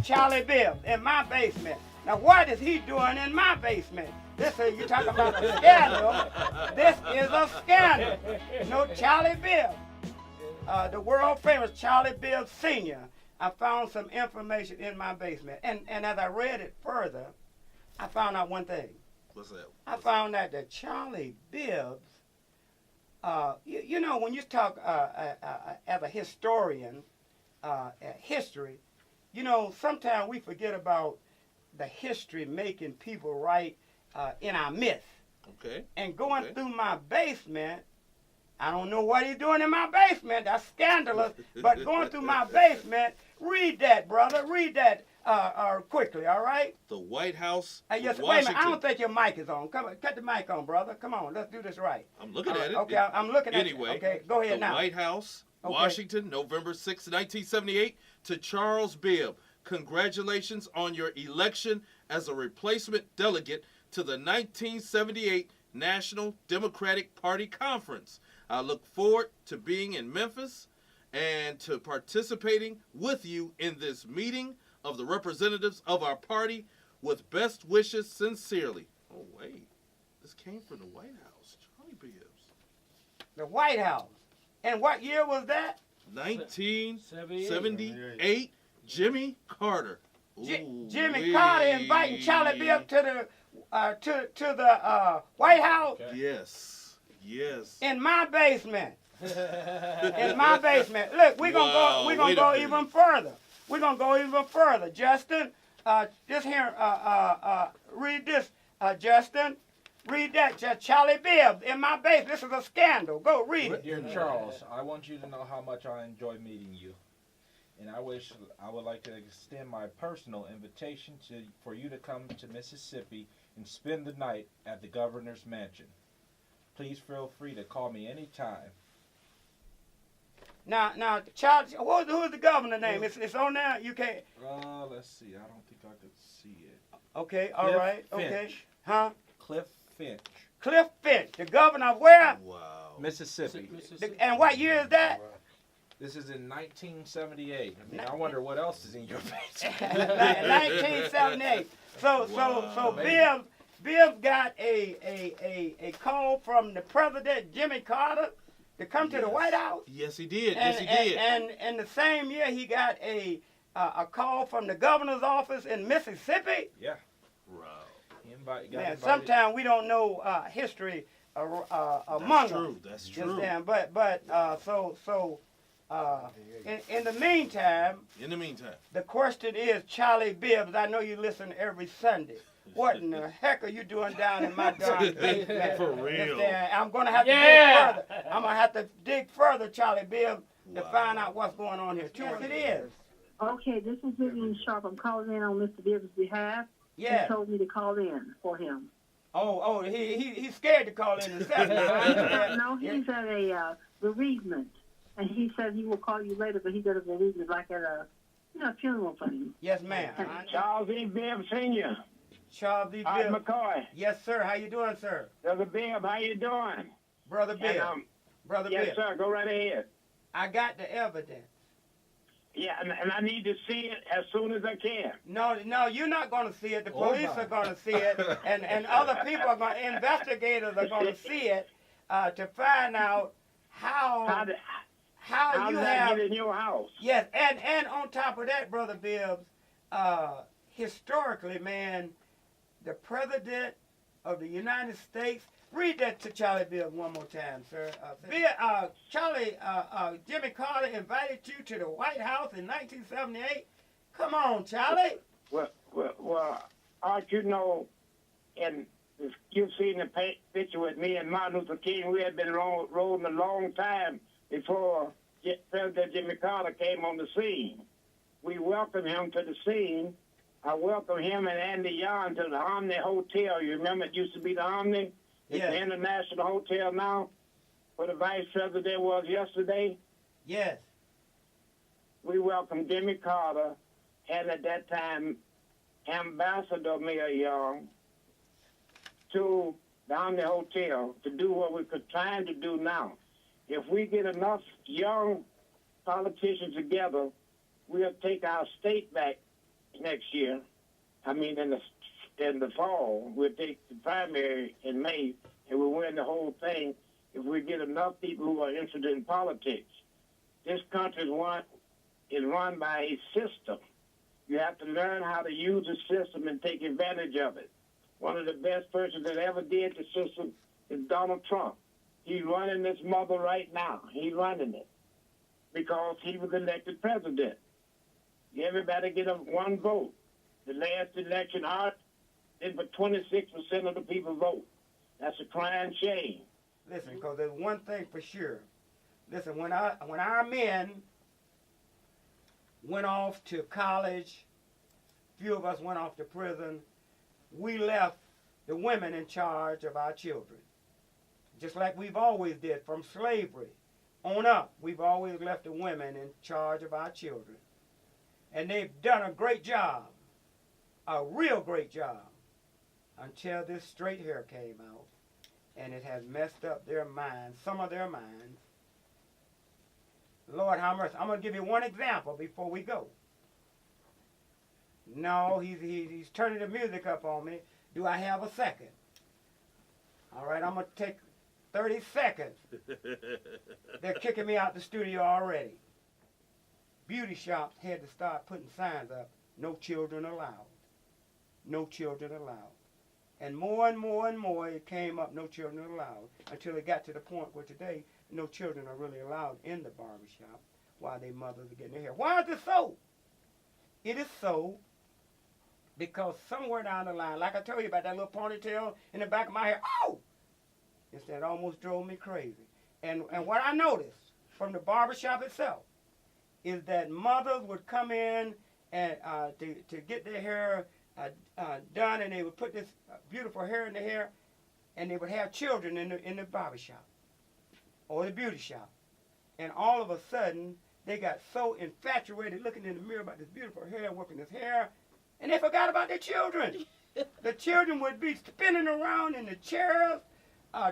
Charlie Bibbs in my basement. Now, what is he doing in my basement? This is, you talking about a scandal. This is a scandal. No Charlie Bibbs. The world famous Charlie Bibbs Sr. I found some information in my basement. And as I read it further, I found out one thing. What's that? I found out that Charlie Bibbs, you know, when you talk as a historian, history, you know, sometimes we forget about the history making people right in our midst. Okay. And going through my basement, I don't know what he's doing in my basement. That's scandalous. But going through my basement, read that, brother. Read that quickly, all right? The White House. Yes, Washington. wait a minute. I don't think your mic is on. Come on, cut the mic on, brother. Come on, let's do this right. I'm looking at it. Okay, I'm looking at it. Anyway, Okay, go ahead the now. White House, Okay. Washington, November 6, 1978, to Charles Bibb. Congratulations on your election as a replacement delegate to the 1978 National Democratic Party Conference. I look forward to being in Memphis and to participating with you in this meeting of the representatives of our party. With best wishes, sincerely. Oh, wait. This came from the White House. Charlie Bibbs. The White House. And what year was that? 1978. Jimmy Carter. Jimmy Carter inviting Charlie Bibbs to the White House. Okay. Yes. In my basement. In my basement. Look, we're gonna go even further. We're gonna go even further. Justin, just here, read this, Justin. Read that, Charlie Bibbs in my basement. This is a scandal. Go read it. Dear Charles, I want you to know how much I enjoy meeting you. And I would like to extend my personal invitation for you to come to Mississippi and spend the night at the governor's mansion. Please feel free to call me anytime. Now, Charles, who's the governor name? It's on there. You can't. Let's see. I don't think I could see it. Okay, all right. Okay, huh? Cliff Finch. Cliff Finch, the governor of where? Wow. Mississippi. And what year is that? This is in 1978. I mean, I wonder what else is in your basement. 1978. So Bibbs got a call from the president, Jimmy Carter, to come to the White House. Yes, he did. And the same year he got a call from the governor's office in Mississippi. Yeah. Wow. Man, sometimes we don't know history among us. That's true. In the meantime, the question is, Charlie Bibbs, I know you listen every Sunday. What in the heck are you doing down in my darn basement? For real. I'm going to have to dig further. I'm going to have to dig further, Charlie Bibbs, to find out what's going on here. Yes, it is. Okay, this is Vivian Sharp. I'm calling in on Mr. Bibbs' behalf. Yeah. He told me to call in for him. Oh, he's scared to call in himself. No, he's at a bereavement. And he said he will call you later, but he got a bereavement like at a funeral for him. Yes, ma'am. Charles E. Bibbs Sr. Charles E. Hi, Bibbs. McCoy. Yes, sir. How you doing, sir? Brother Bibb, how you doing? Brother Bibb. Brother yes, Bibb. sir. Go right ahead. I got the evidence. Yeah, and I need to see it as soon as I can. No, you're not going to see it. The police are going to see it, and other people are going to, investigators are going to see it to find out how How you did that have get in your house? Yes, and on top of that, Brother Bibbs, historically, man, the President of the United States. Read that to Charlie Bibbs one more time, sir. Jimmy Carter invited you to the White House in 1978. Come on, Charlie. Well, Art, you know, and you've seen the picture with me and Martin Luther King. We had been rolling a long time before President Jimmy Carter came on the scene. We welcomed him to the scene. I welcomed him and Andy Yarn to the Omni Hotel. You remember it used to be the Omni? It's the International Hotel now, where the Vice President was yesterday. Yes. We welcomed Jimmy Carter and at that time Ambassador Mayor Young to the Omni Hotel to do what we're trying to do now. If we get enough young politicians together, we'll take our state back next year. I mean, in the fall, we'll take the primary in May, and we'll win the whole thing if we get enough people who are interested in politics. This country is run by a system. You have to learn how to use the system and take advantage of it. One of the best persons that ever did the system is Donald Trump. He's running this mother right now. He's running it because he was elected president. Everybody get one vote. The last election, but 26% of the people vote. That's a crying shame. Listen, because there's one thing for sure. Listen, when our men went off to college, few of us went off to prison, we left the women in charge of our children. Just like we've always did from slavery on up. We've always left the women in charge of our children. And they've done a great job, a real great job, until this straight hair came out. And it has messed up their minds, some of their minds. Lord have mercy. I'm going to give you one example before we go. No, he's turning the music up on me. Do I have a second? All right, I'm going to take 30 seconds. They're kicking me out the studio already. Beauty shops had to start putting signs up, no children allowed. No children allowed. And more it came up, no children allowed, until it got to the point where today no children are really allowed in the barbershop while their mothers are getting their hair. Why is it so? It is so because somewhere down the line, like I told you about that little ponytail in the back of my hair, that almost drove me crazy. And what I noticed from the barbershop itself is that mothers would come in and to get their hair done, and they would put this beautiful hair in their hair, and they would have children in the barbershop or the beauty shop. And all of a sudden, they got so infatuated looking in the mirror about this beautiful hair, working this hair, and they forgot about their children. The children would be spinning around in the chairs,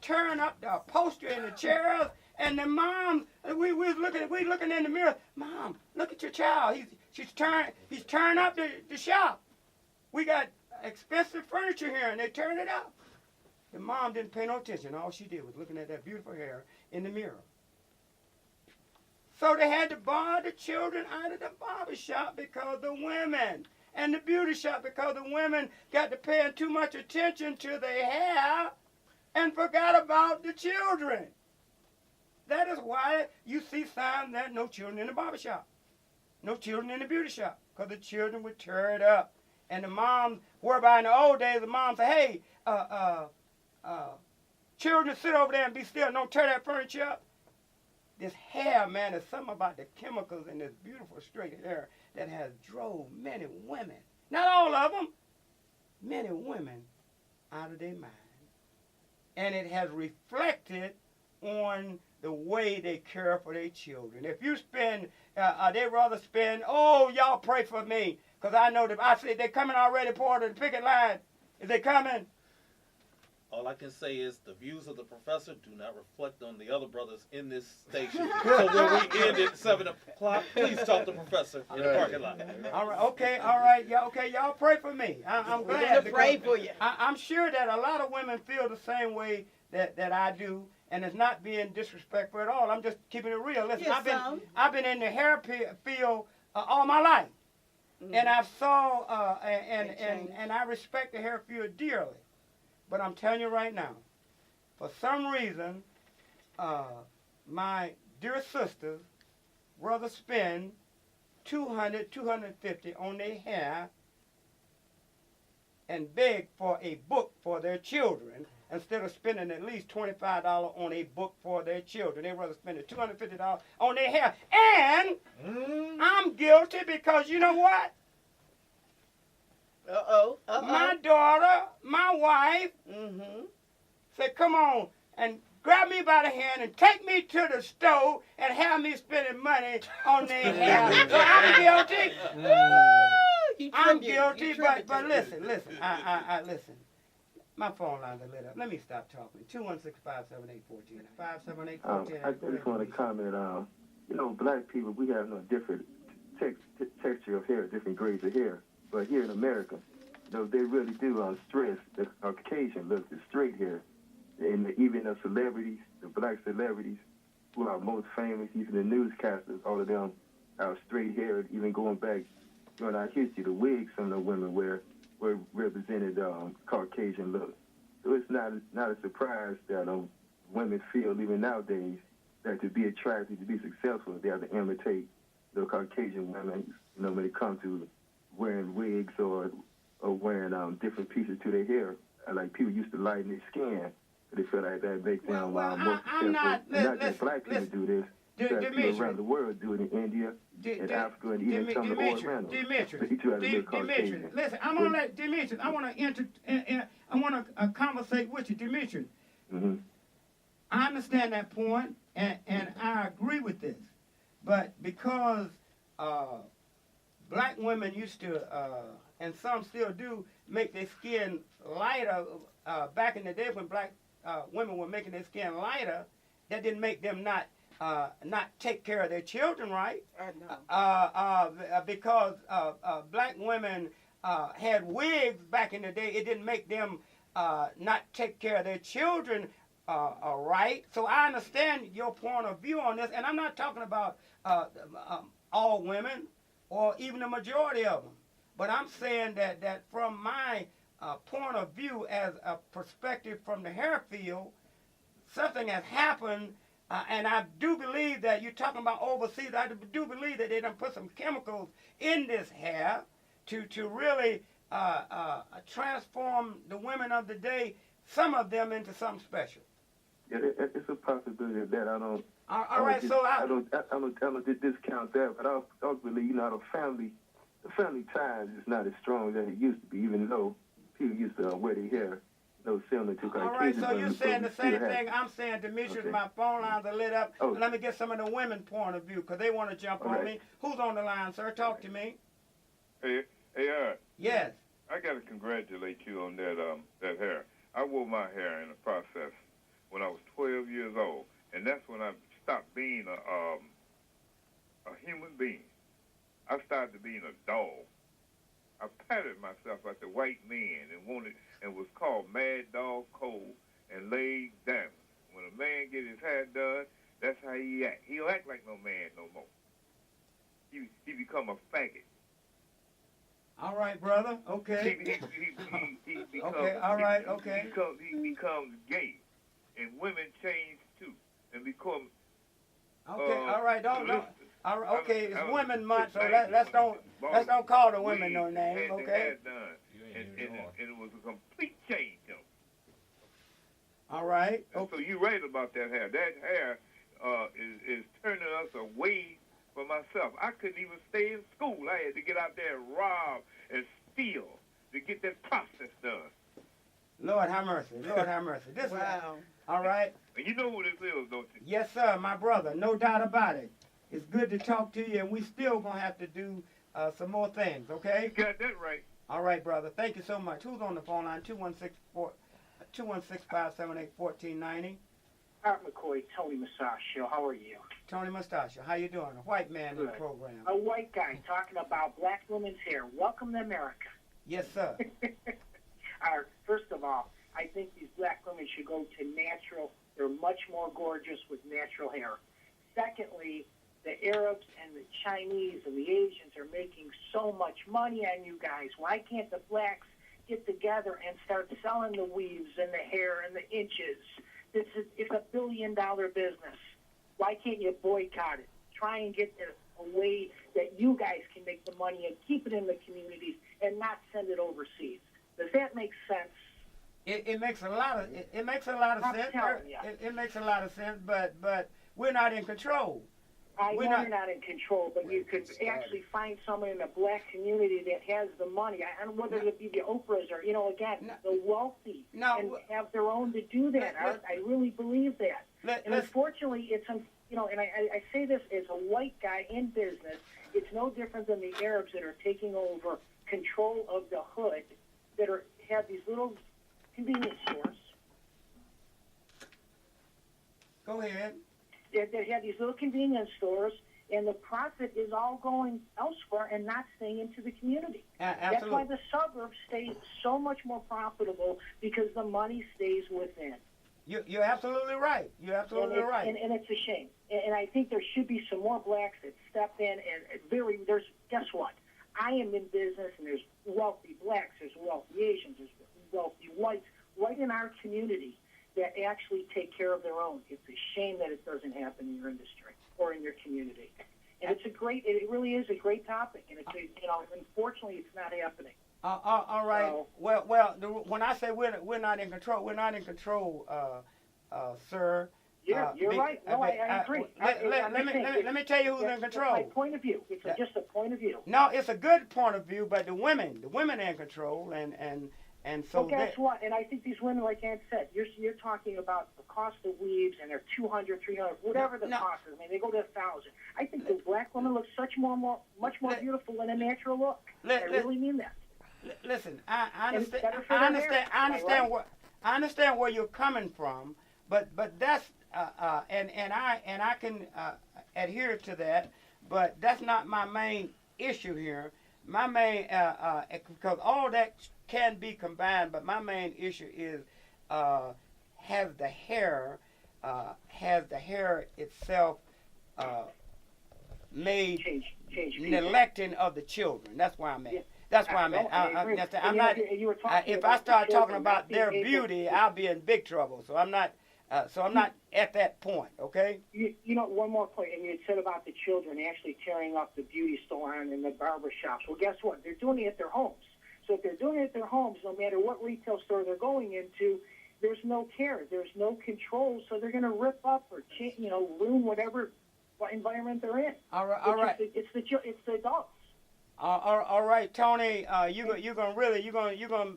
tearing up the upholstery in the chairs, and the moms, we looking in the mirror. Mom, look at your child. He's tearing up the shop. We got expensive furniture here, and they turned it up. The mom didn't pay no attention. All she did was looking at that beautiful hair in the mirror. So they had to bar the children out of the barber shop because the women, and the beauty shop because the women got to paying too much attention to their hair and forgot about the children. That is why you see signs that no children in the barber shop, no children in the beauty shop, because the children would tear it up. And the moms, whereby in the old days, the moms say, hey, children sit over there and be still, don't tear that furniture up. This hair, man, is something about the chemicals in this beautiful straight hair that has drove many women, not all of them, many women out of their mind. And it has reflected on the way they care for their children. If you spend, they'd rather spend, y'all pray for me, because I know that, I say they're coming already, part of the picket line. Is they coming? All I can say is the views of the professor do not reflect on the other brothers in this station. So when we end at 7 o'clock, please talk to the professor in the parking lot. All right, okay, all right, y'all pray for me. I'm glad. We're going to pray for you. I'm sure that a lot of women feel the same way that I do, and it's not being disrespectful at all. I'm just keeping it real. Listen, Yes, I've been in the hair field all my life, and I saw and I respect the hair field dearly. But I'm telling you right now, for some reason, my dear sisters rather spend $200, $250 on their hair and beg for a book for their children instead of spending at least $25 on a book for their children. They rather spend $250 on their hair. And I'm guilty because you know what? My daughter, my wife, said, come on, and grab me by the hand and take me to the store and have me spending money on their hair. So I'm guilty. I'm guilty, but listen, I listen. My phone lines are lit up. Let me stop talking. 216-578-14. 578-14. I just want to comment on, black people, we have no different texture of hair, different grades of hair. But here in America, they really do stress the Caucasian look, the straight hair. And even the celebrities, the black celebrities, who are most famous, even the newscasters, all of them are straight haired, even going back during our history, the wigs some of the women were represented Caucasian look. So it's not a surprise that women feel even nowadays that to be attractive, to be successful, they have to imitate the Caucasian women, when it comes to wearing wigs or wearing different pieces to their hair. Like people used to lighten their skin. They feel like that makes them more successful. Not just black people do this. People around the world do it in India, in Africa, and even some of the Orientals. Demetrius, listen, I'm gonna let Demetrius. I want to conversate with you, Demetrius. Mm-hmm. I understand that point, and I agree with this, but because black women used to, and some still do, make their skin lighter. Back in the day when black women were making their skin lighter, that didn't make them not take care of their children right. Because black women had wigs back in the day, it didn't make them not take care of their children right. So I understand your point of view on this, and I'm not talking about all women or even the majority of them, but I'm saying that from my point of view as a perspective from the hair field, something has happened, and I do believe that you're talking about overseas. I do believe that they done put some chemicals in this hair to really transform the women of the day, some of them, into something special. Yeah, it's a possibility of that. I don't. All right, so I don't discount that, but I don't believe, the family ties is not as strong as it used to be, even though people used to wear their hair, similar to Caucasian. All right, so you're saying the same thing I'm saying, Demetrius. Okay. My phone lines are lit up. Oh. Let me get some of the women's point of view, because they want to jump on me. Who's on the line, sir? Talk to me. Hey, Art. Yes. I got to congratulate you on that hair. I wore my hair in the process when I was 12 years old, and that's when I stopped being a human being. I started being a dog. I patted myself like the white man and was called Mad Dog Cole and laid down. When a man get his hair done, that's how he act. He don't act like no man no more. He become a faggot. All right, brother. Okay. He becomes, okay. All right. Okay. He becomes gay, and women change too, and become. Okay. All right. Don't. All right, okay. It's Women Month, so let's don't call the women no name. Okay. And it was a complete change, All right. Okay. So you're right about that hair. That hair is turning us away from myself. I couldn't even stay in school. I had to get out there and rob and steal to get that process done. Lord have mercy. Lord have mercy. This wow. All right. And you know who this is, don't you? Yes, sir, my brother. No doubt about it. It's good to talk to you, and we still going to have to do some more things, okay? You got that right. All right, brother. Thank you so much. Who's on the phone line? 216-578-1490. Art McCoy, Tony Masaccio. How are you? Tony Mustachio. How you doing? A white man in the program. A white guy talking about black women's hair. Welcome to America. Yes, sir. First of all, I think these black women should go to natural. They're much more gorgeous with natural hair. Secondly, the Arabs and the Chinese and the Asians are making so much money on you guys. Why can't the blacks get together and start selling the weaves and the hair and the inches? It's $1 billion business. Why can't you boycott it? Try and get a way that you guys can make the money and keep it in the communities and not send it overseas. Does that make sense? It makes a lot of sense. It makes a lot of sense, but we're not in control. I know you're not in control, but you could actually find someone in the black community that has the money. I don't know whether it be the Oprahs or, the wealthy and have their own to do that. I really believe that. And unfortunately, it's, and I say this as a white guy in business, it's no different than the Arabs that are taking over control of the hood that have these little convenience stores. Go ahead. They have these little convenience stores, and the profit is all going elsewhere and not staying into the community. Absolutely. That's why the suburbs stay so much more profitable, because the money stays within. You're absolutely right. You're absolutely right. And it's a shame. And I think there should be some more blacks that step in and guess what? I am in business, and there's wealthy blacks, there's wealthy Asians, there's wealthy whites right in our community that actually take care of their own. It's a shame that it doesn't happen in your industry or in your community. And it really is a great topic, and unfortunately, it's not happening. All right. So, when I say we're not in control, sir. You're right. No, I agree. Let me tell you who's in control. That's my point of view. It's just a point of view. No, it's a good point of view, but the women are in control, and so. Well, guess what? And I think these women, like Ann said, you're talking about the cost of weaves, and they're $200, $300, whatever the cost is. I mean, they go to $1,000. I think the black woman looks much more beautiful in a natural look. I really mean that. Listen, I understand where you're coming from, but that's and I can adhere to that, but that's not my main issue here. My main because all that can be combined, but my main issue is has the hair itself made neglecting of the children. That's why I'm at. Yeah. That's why I'm at. I'm not. If I start talking about their beauty, I'll be in big trouble. So I'm not. I'm not at that point. Okay. One more point, and you said about the children actually tearing up the beauty salon and the barber shops. Well, guess what? They're doing it at their homes. So if they're doing it at their homes, no matter what retail store they're going into, there's no care, there's no control. So they're going to rip up or ruin whatever environment they're in. All right. It's the adults. All right, Tony. You're gonna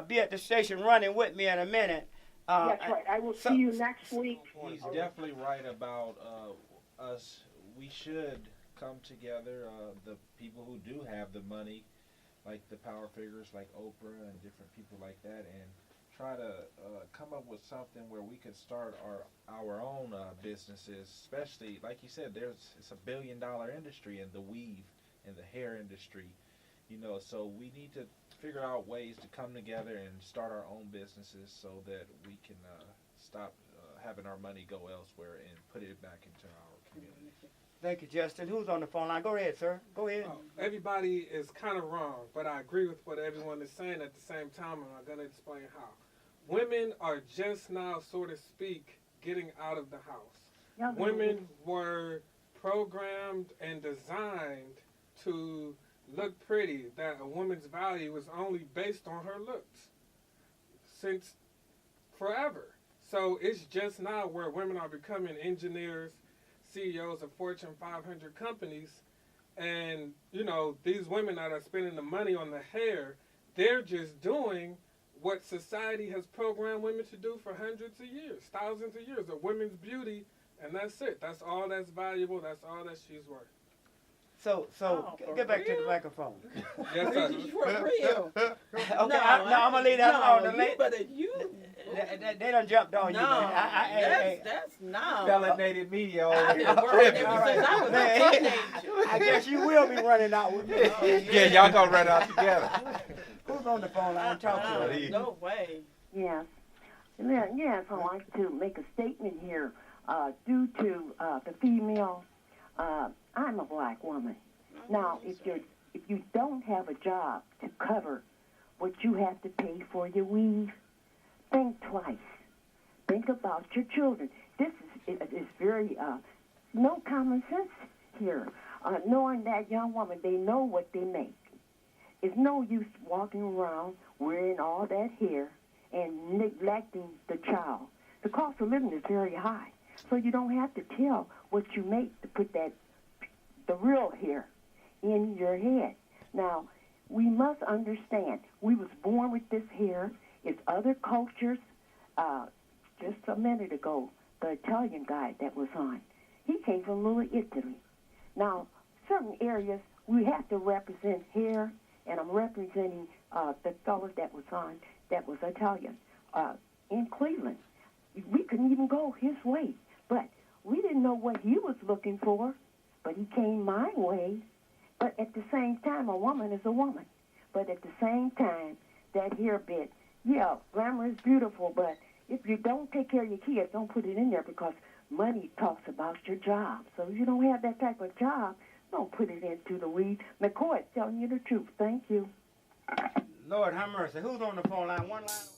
be at the station running with me in a minute. That's right. I will see you next week. He's definitely right about us. We should come together. The people who do have the money, like the power figures like Oprah and different people like that, and try to come up with something where we could start our own businesses. Especially, like you said, it's $1 billion industry in the weave and the hair industry. So we need to figure out ways to come together and start our own businesses so that we can stop having our money go elsewhere and put it back into our community. Thank you, Justin. Who's on the phone line? Go ahead, sir. Go ahead. Everybody is kind of wrong, but I agree with what everyone is saying at the same time, and I'm going to explain how. Women are just now, so to speak, getting out of the house. Women were programmed and designed to look pretty, that a woman's value was only based on her looks since forever. So it's just now where women are becoming engineers, CEOs of Fortune 500 companies, and these women that are spending the money on the hair, they're just doing what society has programmed women to do for hundreds of years, thousands of years, a women's beauty, and that's it. That's all that's valuable. That's all that she's worth. So get back to the microphone. Yes, sir. For real. Okay, I'm gonna leave that alone. They done jumped on you. That's no. Melanated Media. I've been working ever since I was a teenager. I guess you will be running out with me. Yeah, y'all gonna run out together. Who's on the phone line? Talk to you. No way. Yes. Yes, I'd like to make a statement here. Due to the female, I'm a black woman. Now, if you don't have a job to cover what you have to pay for your weave, think twice. Think about your children. This is very no common sense here. Knowing that young woman, they know what they make. It's no use walking around wearing all that hair and neglecting the child. The cost of living is very high, so you don't have to tell what you make to put the real hair in your head. Now, we must understand, we was born with this hair. It's other cultures. Just a minute ago, the Italian guy that was on, he came from Little Italy. Now, certain areas, we have to represent hair, and I'm representing the fellow that was on that was Italian in Cleveland. We couldn't even go his way, but we didn't know what he was looking for. but he came my way. But at the same time, a woman is a woman. But at the same time, that here bit, yeah, glamour is beautiful, but if you don't take care of your kids, don't put it in there because money talks about your job. So if you don't have that type of job, don't put it into the weed. McCoy is telling you the truth. Thank you. Lord have mercy. Who's on the phone line? One line.